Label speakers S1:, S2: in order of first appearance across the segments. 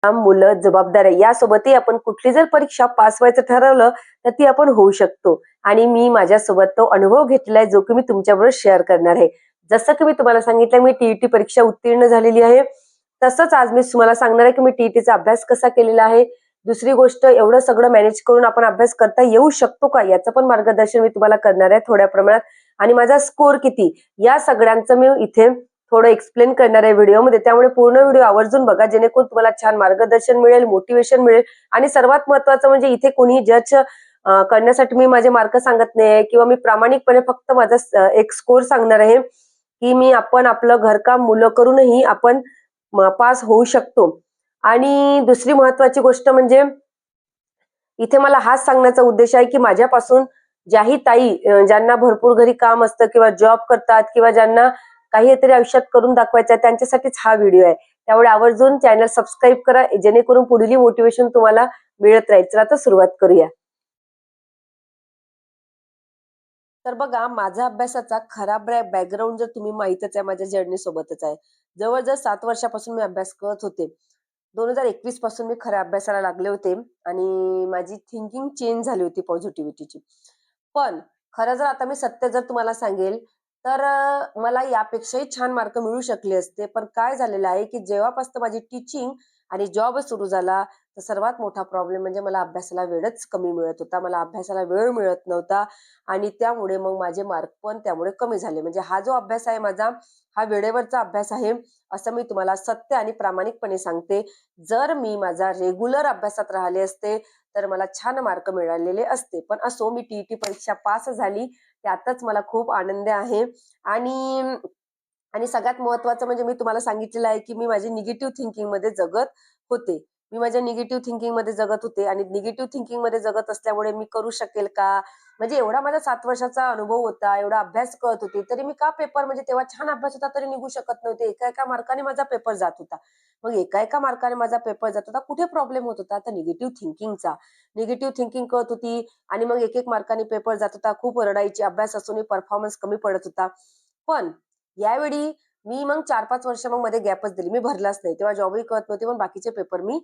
S1: मुलं, जबाबदाऱ्या यासोबतही आपण कुठली जर परीक्षा पास व्हायचं ठरवलं, तर ती आपण होऊ शकतो. आणि मी माझ्यासोबत तो अनुभव घेतलाय, जो की मी तुमच्याबरोबर शेअर करणार आहे. जसं की मी तुम्हाला सांगितलं, मी टी परीक्षा उत्तीर्ण झालेली आहे. तसंच आज मी तुम्हाला सांगणार आहे, की मी टी अभ्यास कसा केलेला आहे. दुसरी गोष्ट, एवढं सगळं मॅनेज करून आपण अभ्यास करता येऊ शकतो का, याचं पण मार्गदर्शन मी तुम्हाला करणार आहे थोड्या प्रमाणात. आणि माझा स्कोर किती, या सगळ्यांचं मी इथे थोडं एक्सप्लेन करणार आहे व्हिडिओमध्ये. त्यामुळे पूर्ण व्हिडिओ आवर्जून बघा, जेणेकरून तुम्हाला छान मार्गदर्शन मिळेल, मोटिवेशन मिळेल. आणि सर्वात महत्वाचं म्हणजे इथे कोणी जज करण्यासाठी मी माझे मार्क सांगत नाही, किंवा मी प्रामाणिकपणे फक्त माझा एक स्कोर सांगणार आहे, की आपण आपलं घरकाम मुलं करूनही आपण पास होऊ शकतो. आणि दुसरी महत्वाची गोष्ट म्हणजे इथे मला हाच सांगण्याचा उद्देश आहे, की माझ्यापासून ज्याही ताई ज्यांना भरपूर घरी काम असतं, किंवा जॉब करतात, किंवा ज्यांना काहीतरी आयुष्यात करून दाखवायचं आहे, त्यांच्यासाठीच हा व्हिडिओ आहे. त्यामुळे आवर्जून चॅनल सबस्क्राईब करा, जेणेकरून पुढील मोटिवेशन तुम्हाला मिळत राहील. चला तर सुरुवात करूया. तर बघा, माझा अभ्यासाचा खरा बॅकग्राऊंड जर तुम्ही माहीतच आहे, माझ्या जर्नी सोबतच आहे. जवळजवळ 7 वर्षापासून मी अभ्यास करत होते. 2021 पासून मी खऱ्या अभ्यासाला लागले होते, आणि माझी थिंकिंग चेंज झाली होती पॉझिटिव्हिटीची. पण खरं जर आता मी सत्य जर तुम्हाला सांगेल, तर मला यापेक्षाही छान मार्क मिळू शकले असते. पण काय झालेलं आहे, की जेव्हापासून माझी टीचिंग आणि जॉब सुरू झाला, तर सर्वात मोठा प्रॉब्लेम म्हणजे मला अभ्यासाला वेळच कमी मिळत होता. मला अभ्यासाला वेळ मिळत नव्हता, आणि त्यामुळे मग माझे मार्क पण त्यामुळे कमी झाले. म्हणजे हा जो अभ्यास आहे माझा, हा वेळेवरचा अभ्यास आहे, असं मी तुम्हाला सत्य आणि प्रामाणिकपणे सांगते. जर मी माझा रेग्युलर अभ्यासात राहिले असते, तर मला छान मार्क मिळालेले असते. पण असो, मी टी परीक्षा पास झाली, त्यातच मला खूप आनंद आहे. आणि आणि सगळ्यात महत्वाचं म्हणजे मी तुम्हाला सांगितलेलं आहे, की मी माझी निगेटिव्ह थिंकिंगमध्ये जगत होते. मी माझ्या निगेटिव्ह थिंकिंगमध्ये जगत होते, आणि निगेटिव्ह थिंकिंगमध्ये जगत असल्यामुळे मी करू शकेल का? म्हणजे एवढा माझा 7 वर्षाचा अनुभव होता, एवढा अभ्यास करत होते, तरी मी का पेपर, म्हणजे तेव्हा छान अभ्यास होता तरी निघू शकत नव्हते. एका-एका मार्काने माझा पेपर जात होता. मग एका-एका मार्काने माझा पेपर जात होता. कुठे प्रॉब्लेम होत होता? तर निगेटिव्ह थिंकिंगचा. निगेटिव्ह थिंकिंग करत होती, आणि मग एक-एक मार्काने पेपर जात होता. खूप रडायची. अभ्यास असूनही परफॉर्मन्स कमी पडत होता. पण यावेळी मी मग 4-5 वर्ष मग मध्ये गॅपच दिली. मी भरलाच नाही. तेव्हा जॉबही करत नव्हते, पण बाकीचे पेपर मी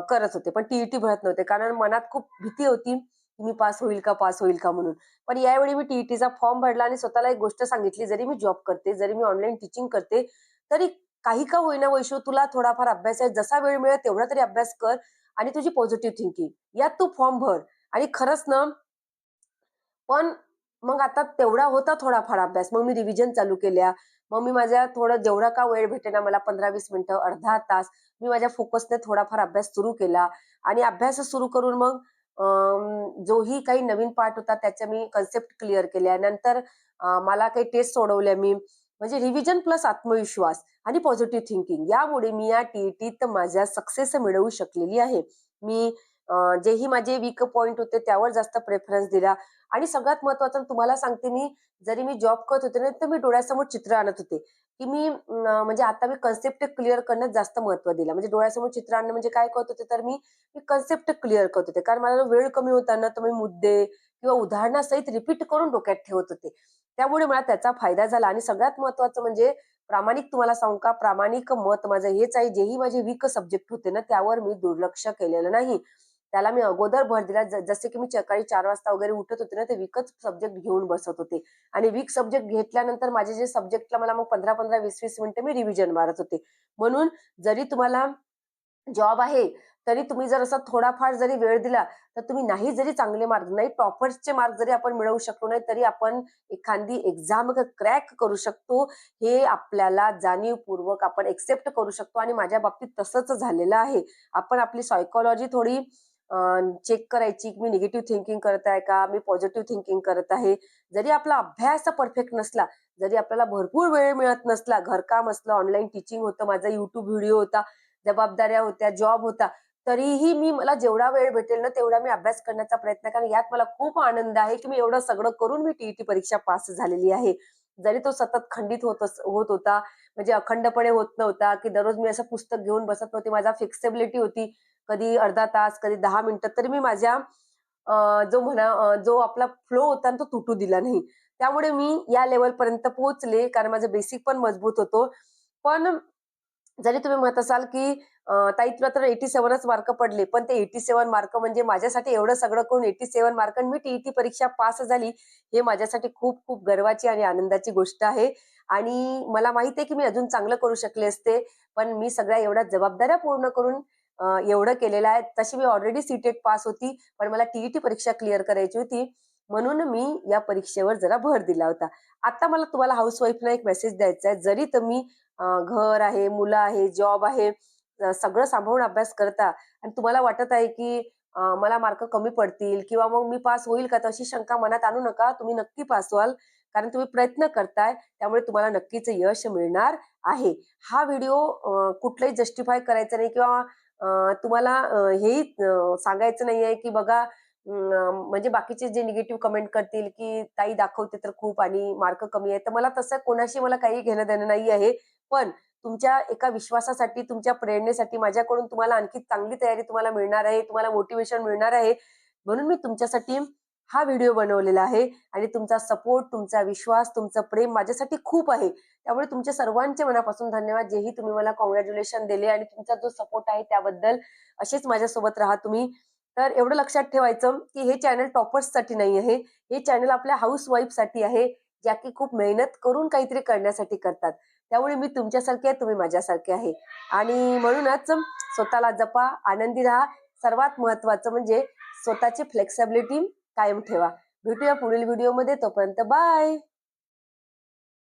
S1: करत होते. पण टी भरत नव्हते. कारण मनात खूप भीती होती, की मी पास होईल का, पास होईल का म्हणून. पण यावेळी मी टी फॉर्म भरला, आणि स्वतःला एक गोष्ट सांगितली, जरी मी जॉब करते, जरी मी ऑनलाईन टीचिंग करते, तरी काही का होईना वैशू, तुला थोडाफार अभ्यास आहे. जसा वेळ मिळेल तेवढा तरी अभ्यास कर, आणि तुझी पॉझिटिव्ह थिंकिंग यात तू फॉर्म भर. आणि खरंच ना, पण मग आता तेवढा होता थोडाफार अभ्यास. मग मी रिव्हिजन चालू केल्या. मग मी माझ्या थोडं जेवढा का वेळ भेटेना मला, 15-20 मिनिटं, अर्धा तास, मी माझ्या फोकसने थोडाफार अभ्यास सुरू केला. आणि अभ्यास सुरू करून मग जोही काही नवीन पार्ट होता त्याच्या मी कन्सेप्ट क्लिअर केल्या. नंतर मला काही टेस्ट सोडवल्या मी. म्हणजे रिव्हिजन प्लस आत्मविश्वास आणि पॉझिटिव्ह थिंकिंग, यामुळे मी या टी माझ्या सक्सेस मिळवू शकलेली आहे. मी जेही माझे वीक पॉइंट होते त्यावर जास्त प्रेफरन्स दिला. आणि सगळ्यात महत्वाचं तुम्हाला सांगते, मी जरी मी जॉब करत होते ना, तर मी डोळ्यासमोर चित्र आणत होते, की मी म्हणजे आता मी कन्सेप्ट क्लिअर करण्यात जास्त महत्व दिलं. म्हणजे डोळ्यासमोर चित्र आणणं म्हणजे काय करत होते, तर मी मी कन्सेप्ट क्लिअर करत होते. कारण मला वेळ कमी होता ना, तर मी मुद्दे किंवा उदाहरणासहित रिपीट करून डोक्यात ठेवत होते. त्यामुळे मला त्याचा फायदा झाला. आणि सगळ्यात महत्वाचं म्हणजे प्रामाणिक तुम्हाला सांगू का, प्रामाणिक मत माझं हेच आहे, जेही माझे वीक सब्जेक्ट होते ना, त्यावर मी दुर्लक्ष केलेलं नाही. त्याला मी अगोदर भर दिला. जसे की मी सकाळी 4 वाजता वगैरे उठत होते ना, ते वीकच सब्जेक्ट घेऊन बसत होते. आणि वीक सब्जेक्ट घेतल्यानंतर माझे जे सब्जेक्टला मला मग 15-15, 20-20 मिनिटं मी रिव्हिजन मारत होते. म्हणून जरी तुम्हाला जॉब आहे, तरी तुम्ही जर असा थोडाफार जरी वेळ दिला, तर तुम्ही नाही जरी चांगले मार्क, नाही टॉपर्सचे मार्क जरी आपण मिळवू शकलो नाही, तरी आपण एखादी एक्झाम क्रॅक करू शकतो. हे आपल्याला जाणीवपूर्वक आपण एक्सेप्ट करू शकतो, आणि माझ्या बाबतीत तसंच झालेलं आहे. आपण आपली सायकॉलॉजी थोडी चेक करायची, की मी निगेटिव्ह थिंकिंग करत आहे का, मी पॉझिटिव्ह थिंकिंग करत आहे. जरी आपला अभ्यास परफेक्ट नसला, जरी आपल्याला भरपूर वेळ मिळत नसला, घरकाम असलं, ऑनलाईन टीचिंग होतं, माझा YouTube व्हिडिओ होता, जबाबदाऱ्या होत्या, जॉब होता, तरीही मला जेवढा वेळ भेटेल ना, तेवढा मी अभ्यास करण्याचा प्रयत्न, कारण यात मला खूप आनंद आहे, की मी एवढं सगळं करून मी टी परीक्षा पास झालेली आहे. जरी तो सतत खंडित होत होता, म्हणजे अखंडपणे होत नव्हता, की दररोज मी असं पुस्तक घेऊन बसत नव्हते. माझा फ्लेक्सिबिलिटी होती. कधी अर्धा तास, कधी 10 मिनिटं, तरी मी माझ्या जो आपला फ्लो होता ना, तो तुटू दिला नाही. त्यामुळे मी या लेव्हलपर्यंत पोहोचले, कारण माझं बेसिक पण मजबूत होतं. पण जरी तुम्ही म्हणत असाल, की ताई तुला तर 87च मार्क पडले. पण ते 87 मार्क म्हणजे माझ्यासाठी एवढं सगळं करून 87 मार्क आणि मी टी-ई-टी परीक्षा पास झाली, हे माझ्यासाठी खूप खूप गर्वाची आणि आनंदाची गोष्ट आहे. आणि मला माहिती आहे, की मी अजून चांगलं करू शकले असते. पण मी सगळ्या एवढ्या जबाबदाऱ्या पूर्ण करून एवढं केलेलं आहे. तशी मी ऑलरेडी सी-टेट पास होती. पण मला टी-ई-टी परीक्षा क्लिअर करायची होती. म्हणून मी या परीक्षेवर जरा भर दिला होता. आता मला तुम्हाला हाउसवाईफला एक मेसेज द्यायचा आहे. जरी तुम्ही घर आहे, मुलं आहे, जॉब आहे, सगळं सांभाळून अभ्यास करता आणि तुम्हाला वाटत आहे, की मला मार्क कमी पडतील किंवा मग मी पास होईल का? तर अशी शंका मनात आणू नका. तुम्ही नक्की पास व्हाल. कारण तुम्ही प्रयत्न करताय, त्यामुळे तुम्हाला नक्कीच यश मिळणार आहे. हा व्हिडिओ कुठलाही जस्टिफाय करायचा नाही किंवा तुम्हाला हेही सांगायचं नाहीये, की बघा म्हणजे बाकीचे जे निगेटिव्ह कमेंट करतील, की ताई दाखवते तर खूप आणि मार्क कमी आहे. तर मला तसं कोणाशी मला काही घेणं-देणं नाही आहे. पण तुमच्या एका विश्वासासाठी, तुमच्या प्रेरणेसाठी माझ्याकडून तुम्हाला आणखी चांगली तयारी तुम्हाला मिळणार आहे, तुम्हाला मोटिव्हेशन मिळणार आहे. म्हणून मी तुमच्यासाठी हा व्हिडिओ बनवलेला आहे आणि तुमचा सपोर्ट, तुमचा विश्वास, तुमचं प्रेम माझ्यासाठी खूप आहे. त्यामुळे तुमच्या सर्वांचे मनापासून धन्यवाद. जेही तुम्ही मला काँग्रॅच्युलेशन दिले आणि तुमचा जो सपोर्ट आहे त्याबद्दल. असेच माझ्यासोबत राहा तुम्ही. तर एवढं लक्षात ठेवायचं, की हे चॅनल टॉपर्ससाठी नाही आहे. हे चॅनल आपल्या हाउसवाईफसाठी आहे, ज्या की खूप मेहनत करून काहीतरी करण्यासाठी करतात. त्यामुळे मी तुमच्यासारखी आहे, तुम्ही माझ्यासारखे आहे. आणि म्हणूनच स्वतःला जपा, आनंदी राहा. सर्वात महत्त्वाचं म्हणजे स्वतःची फ्लेक्सिबिलिटी कायम ठेवा. भेटूया पुढील व्हिडिओमध्ये. तोपर्यंत बाय.